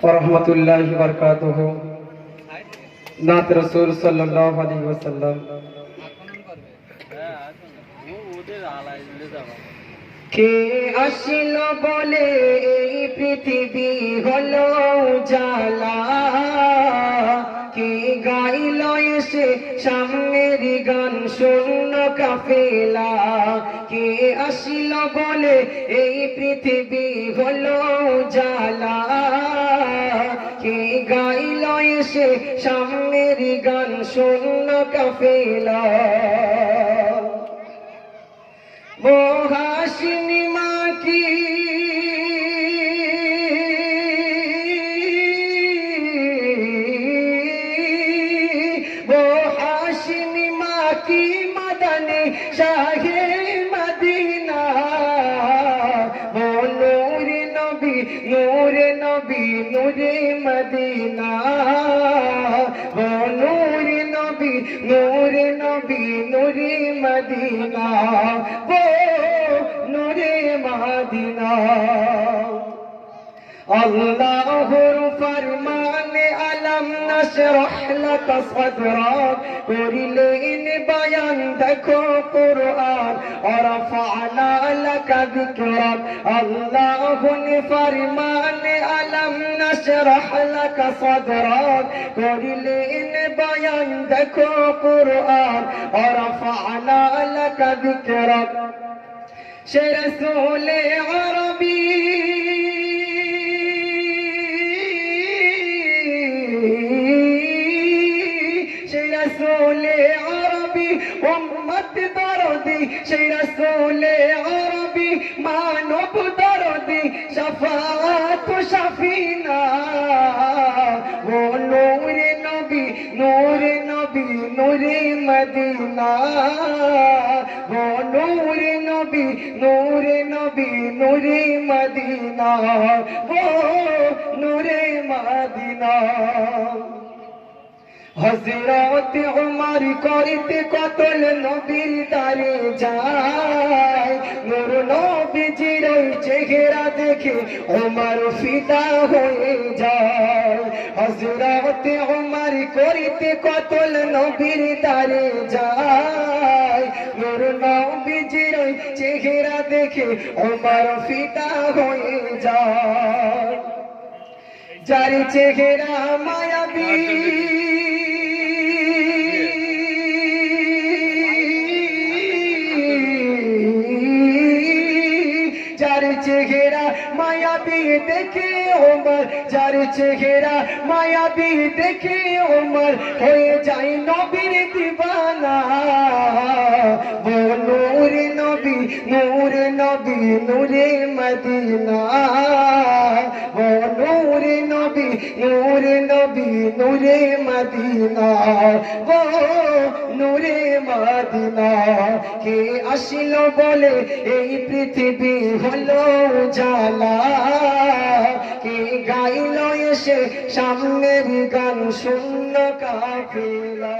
ওয়া রাহমাতুল্লাহি ওয়া বারাকাতুহু। নাত রাসূল সাল্লাল্লাহু আলাইহি ওয়াসাল্লাম। কে আসিল বলে এই পৃথিবী হলো জালা, কে গাইল এসে সামনের গান শূন্য কাফেলা, কে আসিল বলে এই পৃথিবী হলো জালা, কে গাইল এসে সামনের গান শূন্য কাফেলা। वो हाशिमी माँ की वो हाशिमी माँ की मदनी शाहे मदीना, वो नूरे नबी नूरे नबी नूरे मदीना, वो नूरे नबी नूरे नबी नूरे मदीना, वो नूरे मदीना। अल्लाहुर फरमाने अलम नशरह लका सदरक, करिलेन बयान देखो कुरआन और रफअना लका जिक्रक। अल्लाहुर फरमाने अलम नशरह लका सदरक, करिलेन बयान देखो कुरआन और रफअना लका जिक्रक। शे रसूल अरबी रसूल अरबी उम्मत दर्दी, शे रसूल अरबी मानव दर्दी, शफाअत शफीना, वो नूरे नबी नूरे नबी नूरे मदीना, वो नूरे नबी नूरे नबी नूरे मदीना, वो नूरे मदीना। हजरत उमर करिते कतल नबीर दारे যায়, নূর নবীজির ওই চেহারা দেখে উমর ফিদা হয়ে যায়। হযরত উমর করিতে কতল নবীর দারে যায়, নূর নবীজির ওই চেহারা দেখে উমর ফিদা হয়ে যায়। যার চেহারা মায়াবী যার চেহারা মায়াবী দেখে ওমর, যার চেহারা মায়াবী দেখে ওমর হয়ে যায় নবীর দিবানা, वो नूर नबी नूर नबी नूरे मदीना, वो नूर नबी नूर नबी नूरे मदीना, वो नूरे मदीना। কে আসিল বলে এই পৃথিবী হলো জালা, কে গাইল এসে সামনের গান শূন্য কাফেলা।